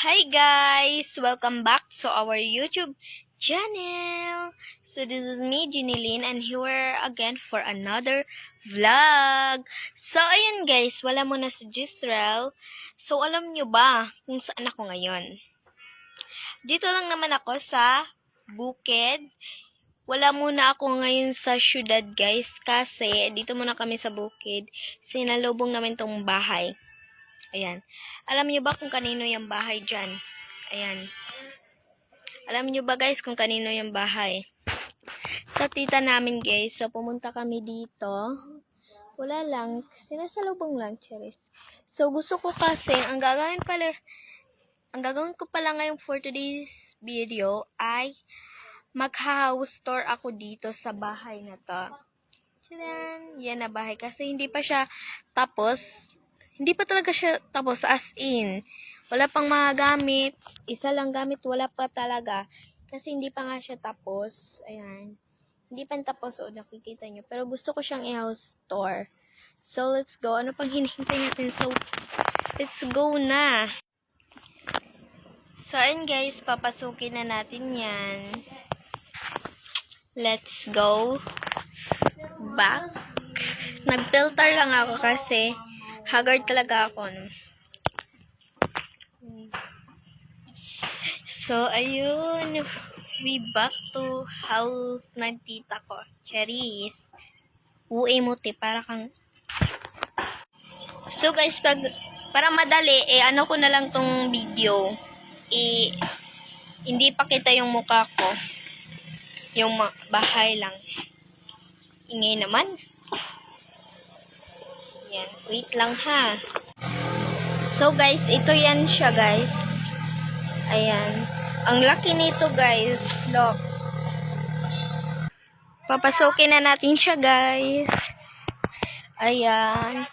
Hi guys! Welcome back to our YouTube channel. So this is me, Jinilyn, and here again for another vlog. So ayun guys, wala muna si Gisrel. So alam nyo ba kung saan ako ngayon? Dito lang naman ako sa bukid. Wala muna ako ngayon sa syudad guys kasi dito muna kami sa bukid. Sinalubong namin tong bahay. Ayan. Alam niyo ba kung kanino yung bahay dyan? Ayan. Alam niyo ba guys kung kanino yung bahay? Sa tita namin guys. So pumunta kami dito. Wala lang. Sinasalubong lang, Cheris. So gusto ko kasi, ang gagawin ko pala ngayon for today's video ay mag-house tour ako dito sa bahay na to. Tadaan! Yan na bahay. Kasi hindi pa siya tapos. Hindi pa talaga siya tapos as in. Wala pang mga gamit. Isa lang gamit, wala pa talaga. Kasi hindi pa nga siya tapos. Ayan. Hindi pa tapos. O, nakikita nyo. Pero gusto ko siyang i-house tour. So, let's go. Ano pang hinihintay natin? So, let's go na. So, ayun guys. Papasukin na natin yan. Let's go. Back. Nag-filter lang ako kasi haggard talaga ako. So, ayun. We back to house ng tita ko. Cheris. Uwi mo, te. Para kang... So, guys, para madali, ano ko na lang tong video. Hindi pa kita yung mukha ko. Yung bahay lang. Ingay naman. Yan. Wait lang, ha. So, guys, ito yan siya, guys. Ayan. Ang laki nito, guys. Look. Papasokin na natin siya, guys. Ayan.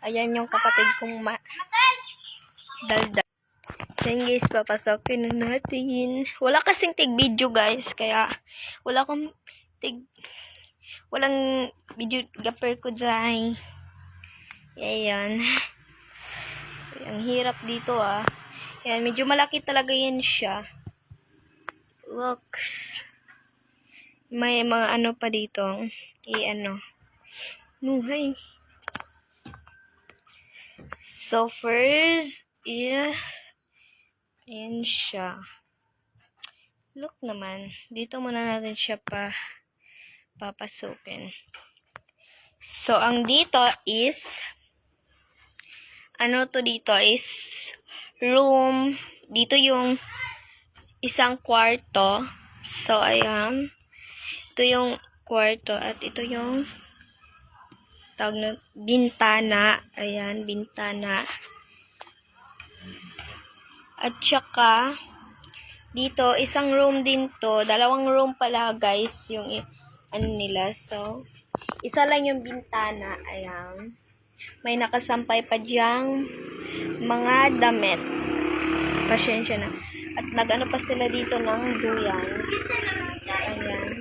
Ayan yung kapatid kong daldal. So, guys, papasokin na natin. Wala kasing tig-video, guys. Kaya, walang video gapper ko dyan. Ayan. Ang hirap dito, ah. Ayan, medyo malaki talaga yan siya. Look. May mga ano pa dito. Nuhay. So, first is ayan siya. Look naman. Dito muna natin siya papasukin. So, ang dito is dito is room. Dito yung isang kwarto. So, ayan. Ito yung kwarto at ito yung tawag na bintana. Ayan, bintana. At saka dito, isang room din to. Dalawang room pala, guys, yung nila. So, isa lang yung bintana. Ayan. May nakasampay pa diyang mga damit. Pasensya na. At nag-ano pa sila dito ng duyan. Ayan.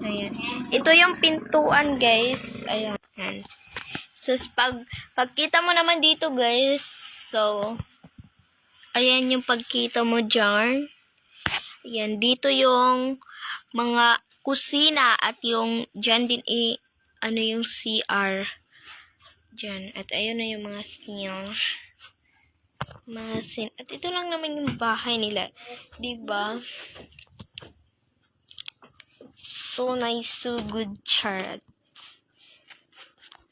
Ayan. Ito yung pintuan, guys. Ayan. So, pagkita mo naman dito, guys. So, ayan yung pagkita mo dyan. Ayan. Dito yung mga kusina at yung dyan din yung CR. Dyan. At ayun na yung mga at ito lang naman yung bahay nila. Diba? So nice, so good, chart.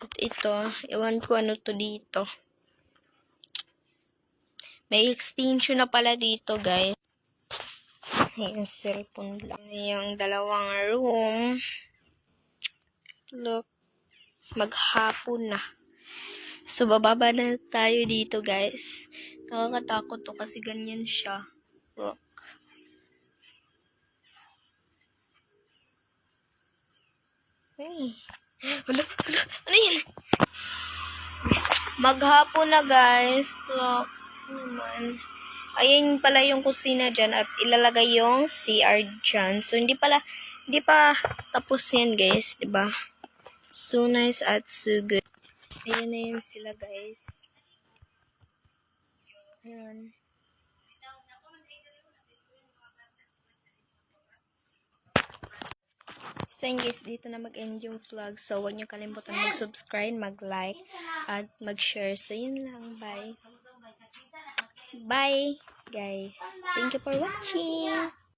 At ito, ewan ko ano to dito. May extension na pala dito, guys. Ayan, cellphone lang. Yung dalawang room. Look. Maghapon na. So, bababa na tayo dito, guys. Nakakatakot to kasi ganyan siya. Look. Hey. Hala. Ano yan? Maghapon na, guys. Look. Naman. Ayan pala yung kusina dyan at ilalagay yung CR dyan. So, hindi pa tapos yan, guys. Diba? So nice at so good. Ayan na yun sila, guys. Ayun. So yun guys, dito na mag-end yung vlog. So huwag niyo kalimutan mag-subscribe, mag-like, at mag-share. So yun lang. Bye. Bye guys. Thank you for watching.